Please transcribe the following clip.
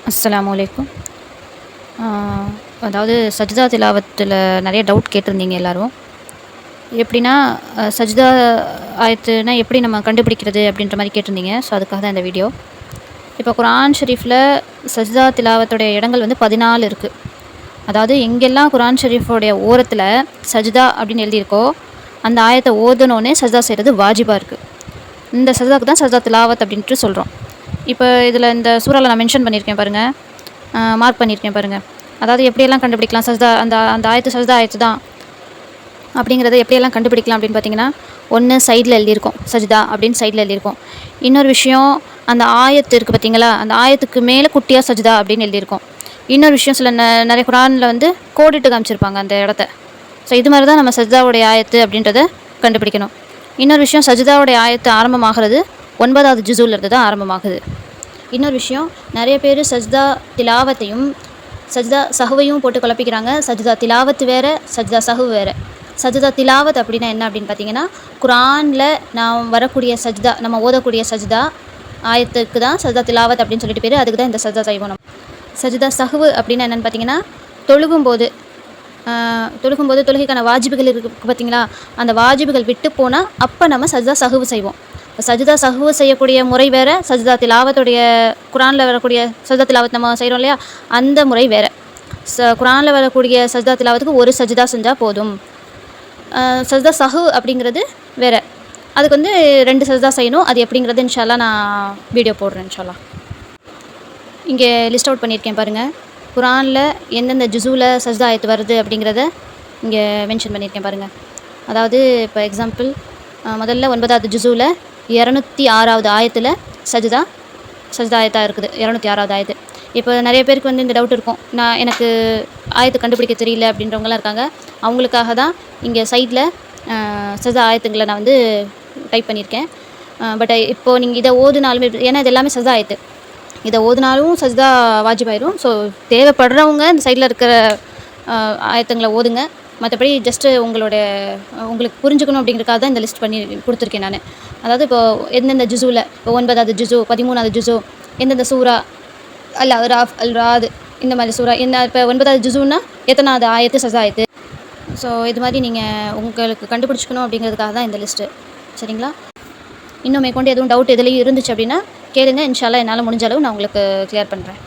அஸ்ஸலாமு அலைக்கும். அதாவது சஜ்தா திலாவத்தில் நிறைய டவுட் கேட்டிருந்தீங்க எல்லோரும். எப்படின்னா சஜ்தா ஆயத்துனா எப்படி நம்ம கண்டுபிடிக்கிறது அப்படின்ற மாதிரி கேட்டிருந்தீங்க. ஸோ அதுக்காக தான் இந்த வீடியோ. இப்போ குர்ஆன் ஷரீஃபில் சஜ்தா திலாவத்துடைய இடங்கள் வந்து 14 இருக்குது. அதாவது எங்கெல்லாம் குர்ஆன் ஷரீஃபோடைய ஓரத்தில் சஜ்தா அப்படின்னு எழுதியிருக்கோ அந்த ஆயத்தை ஓதனோடனே சஜ்தா செய்கிறது வாஜிபாக இருக்குது. இந்த சஜ்தாக்கு தான் சஜ்தா திலாவத் அப்படின்ட்டு சொல்கிறோம். இப்போ இதில் இந்த சூறாவில் நான் மென்ஷன் பண்ணியிருக்கேன் பாருங்கள், மார்க் பண்ணியிருக்கேன் பாருங்கள். அதாவது எப்படியெல்லாம் கண்டுபிடிக்கலாம் சஜ்தா அந்த அந்த ஆயத்து சஜ்தா ஆயத்து தான் அப்படிங்கிறத எப்படியெல்லாம் கண்டுபிடிக்கலாம் அப்படின்னு பார்த்தீங்கன்னா, ஒன்று சைடில் எழுதியிருக்கோம் சஜ்தா அப்படின்னு சைடில் எழுதியிருக்கோம். இன்னொரு விஷயம், அந்த ஆயத்து இருக்குது பார்த்தீங்களா, அந்த ஆயத்துக்கு மேலே குட்டியாக சஜ்தா அப்படின்னு எழுதியிருக்கோம். இன்னொரு விஷயம், சில நிறைய குர்ஆனில் வந்து கோடிட்டு காமிச்சிருப்பாங்க அந்த இடத்த. ஸோ இது மாதிரி தான் நம்ம சஜ்தாவுடைய ஆயத்து அப்படின்றத கண்டுபிடிக்கணும். இன்னொரு விஷயம், சஜ்தாவுடைய ஆயத்து ஆரம்பமாகிறது 9வது ஜுஸுல இருந்து தான் ஆரம்பமாகுது. இன்னொரு விஷயம், நிறைய பேர் சஜ்தா திலாவத்தையும் சஜ்தா சஹுவையும் போட்டு குழப்பிக்கிறாங்க. சஜ்தா திலாவத்து வேறு, சஜ்தா சஹு வேறு. சஜ்தா திலாவத் அப்படின்னா என்ன அப்படின்னு பார்த்தீங்கன்னா, குர்ஆனில் நாம் வரக்கூடிய சஜ்தா, நம்ம ஓதக்கூடிய சஜ்தா ஆயத்துக்கு தான் சஜ்தா திலாவத் அப்படின்னு சொல்லிட்டு பேர். அதுக்கு தான் இந்த சஜ்தா செய்வோம் நம்ம. சஜ்தா சஹுவு அப்படின்னா என்னென்னு பார்த்தீங்கன்னா, தொழுகும்போது தொழுகைக்கான வாஜிபுகள் இருக்குது பார்த்தீங்களா, அந்த வாஜிபுகள் விட்டு போனால் அப்போ நம்ம சஜ்தா சஹுவு செய்வோம். சஜ்தா சஹுவு செய்யக்கூடிய முறை வேறு, சஜ்தா திலாவத்துடைய குர்ஆனில் வரக்கூடிய சஜ்தா திலாவத் நம்ம செய்கிறோம் இல்லையா, அந்த முறை வேறு. குர்ஆனில் வரக்கூடிய சஜ்தா திலாவத்துக்கு ஒரு சஜ்தா செஞ்சால் போதும். சஜ்தா சஹு அப்படிங்கிறது வேறு, அதுக்கு வந்து 2 சஜ்தா செய்யணும். அது எப்படிங்கிறது இன்ஷா அல்லாஹ் நான் வீடியோ போடுறேன் இன்ஷா அல்லாஹ். இங்கே லிஸ்ட் அவுட் பண்ணியிருக்கேன் பாருங்கள். குர்ஆனில் எந்தெந்த ஜுஸுவில் சஜ்தா ஆயத்து வருது அப்படிங்கிறத இங்கே மென்ஷன் பண்ணியிருக்கேன் பாருங்கள். அதாவது இப்போ எக்ஸாம்பிள், முதல்ல 9வது ஜுஸுவில் 206வது ஆயத்தில் சஜ்தா ஆயத்தாக இருக்குது. 206வது ஆயத்து. இப்போ நிறைய பேருக்கு வந்து இந்த டவுட் இருக்கும், எனக்கு ஆயத்து கண்டுபிடிக்க தெரியல அப்படின்றவங்களாம் இருக்காங்க. அவங்களுக்காக தான் இங்கே சைடில் சஜ்தா ஆயத்துங்களை நான் வந்து டைப் பண்ணியிருக்கேன். பட் இப்போது நீங்கள் இதை ஓதுனாலுமே, ஏன்னா இது எல்லாமே சஜ்தா ஆயத்து, இதை ஓதுனாலும் சஜ்தா வாஜிபாயிரும். ஸோ தேவைப்படுறவங்க இந்த சைடில் இருக்கிற ஆயத்துங்களை ஓதுங்க. மற்றபடி ஜஸ்ட்டு உங்களுக்கு புரிஞ்சுக்கணும் அப்படிங்கிறதுக்காக தான் இந்த லிஸ்ட் பண்ணி கொடுத்துருக்கேன் நான். அதாவது இப்போது எந்தெந்த ஜுஸுவில், இப்போ 9வது ஜுஸு, 13வது ஜுஸு, எந்தெந்த சூரா, அல் அராஃப், அல் ராத், இந்த மாதிரி சூரா என்ன, இப்போ 9வது ஜுஸுன்னா எத்தனாவது ஆயத்து சஜ்தா ஆயத்து. ஸோ இது மாதிரி நீங்கள் உங்களுக்கு கண்டுபிடிச்சிக்கணும் அப்படிங்கிறதுக்காக தான் இந்த லிஸ்ட்டு. சரிங்களா? இன்னும் மேற்கொண்டு எதுவும் டவுட் எதுலேயும் இருந்துச்சு அப்படின்னா கேளுங்க. இன்ஷா அல்லாஹ் என்னால் முடிஞ்ச அளவு நான் உங்களுக்கு கிளியர் பண்ணுறேன்.